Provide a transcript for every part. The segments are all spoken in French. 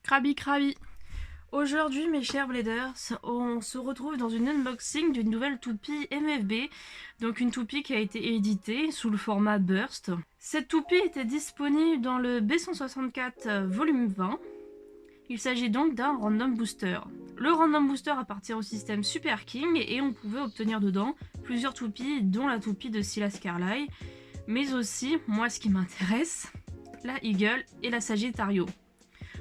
Krabi Krabi. Aujourd'hui, mes chers bladers, on se retrouve dans une unboxing d'une nouvelle toupie MFB, donc une toupie qui a été éditée sous le format Burst. Cette toupie était disponible dans le B164 volume 20. Il s'agit donc d'un random booster. Le random booster appartient au système Super King et on pouvait obtenir dedans plusieurs toupies, dont la toupie de Silas Carlyle, mais aussi, moi ce qui m'intéresse, la Eagle et la Sagittario.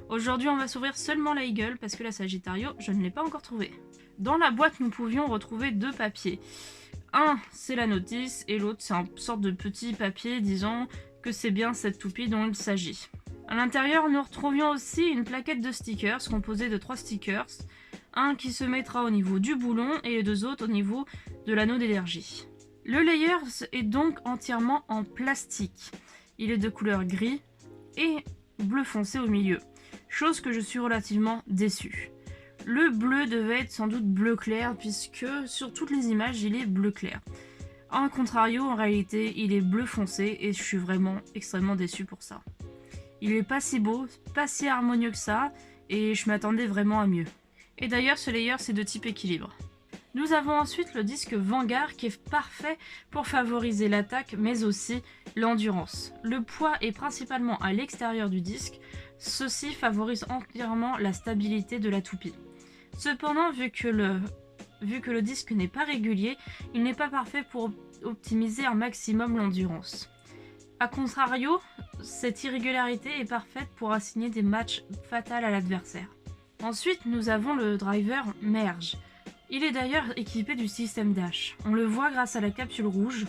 Aujourd'hui, on va s'ouvrir seulement la Eagle parce que la Sagittario, je ne l'ai pas encore trouvée. Dans la boîte, nous pouvions retrouver deux papiers. Un, c'est la notice, et l'autre, c'est une sorte de petit papier disant que c'est bien cette toupie dont il s'agit. À l'intérieur, nous retrouvions aussi une plaquette de stickers composée de 3 stickers. Un qui se mettra au niveau du boulon et les deux autres au niveau de l'anneau d'énergie. Le layer est donc entièrement en plastique. Il est de couleur gris et bleu foncé au milieu. Chose que je suis relativement déçue. Le bleu devait être sans doute bleu clair puisque sur toutes les images il est bleu clair. En contrario, en réalité, il est bleu foncé et je suis vraiment extrêmement déçue pour ça. Il est pas si beau, pas si harmonieux que ça et je m'attendais vraiment à mieux. Et d'ailleurs, ce layer c'est de type équilibre. Nous avons ensuite le disque Vanguard qui est parfait pour favoriser l'attaque mais aussi l'endurance. Le poids est principalement à l'extérieur du disque, ceci favorise entièrement la stabilité de la toupie. Cependant, vu que le disque n'est pas régulier, il n'est pas parfait pour optimiser un maximum l'endurance. A contrario, cette irrégularité est parfaite pour assigner des matchs fatals à l'adversaire. Ensuite, nous avons le driver Merge. Il est d'ailleurs équipé du système Dash. On le voit grâce à la capsule rouge.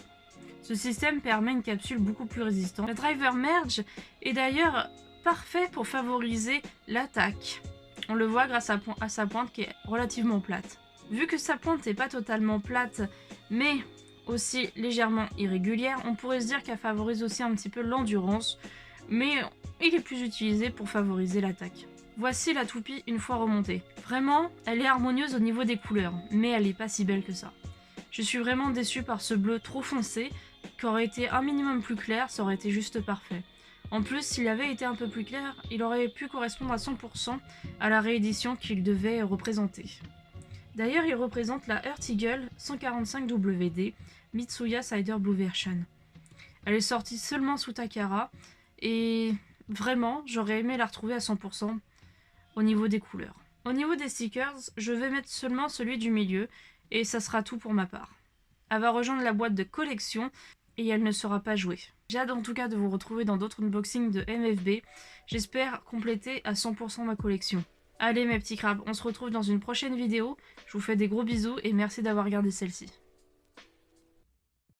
Ce système permet une capsule beaucoup plus résistante. Le driver Merge est d'ailleurs parfait pour favoriser l'attaque. On le voit grâce à sa pointe qui est relativement plate. Vu que sa pointe n'est pas totalement plate, mais aussi légèrement irrégulière, on pourrait se dire qu'elle favorise aussi un petit peu l'endurance, mais il est plus utilisé pour favoriser l'attaque. Voici la toupie une fois remontée. Vraiment, elle est harmonieuse au niveau des couleurs, mais elle n'est pas si belle que ça. Je suis vraiment déçue par ce bleu trop foncé, qui aurait été un minimum plus clair, ça aurait été juste parfait. En plus, s'il avait été un peu plus clair, il aurait pu correspondre à 100% à la réédition qu'il devait représenter. D'ailleurs, il représente la Earth Eagle 145WD Mitsuya Cider Blue Version. Elle est sortie seulement sous Takara, et vraiment, j'aurais aimé la retrouver à 100% au niveau des couleurs. Au niveau des stickers, je vais mettre seulement celui du milieu, et ça sera tout pour ma part. Elle va rejoindre la boîte de collection, et elle ne sera pas jouée. J'ai hâte en tout cas de vous retrouver dans d'autres unboxings de MFB. J'espère compléter à 100% ma collection. Allez mes petits crabes, on se retrouve dans une prochaine vidéo. Je vous fais des gros bisous et merci d'avoir regardé celle-ci.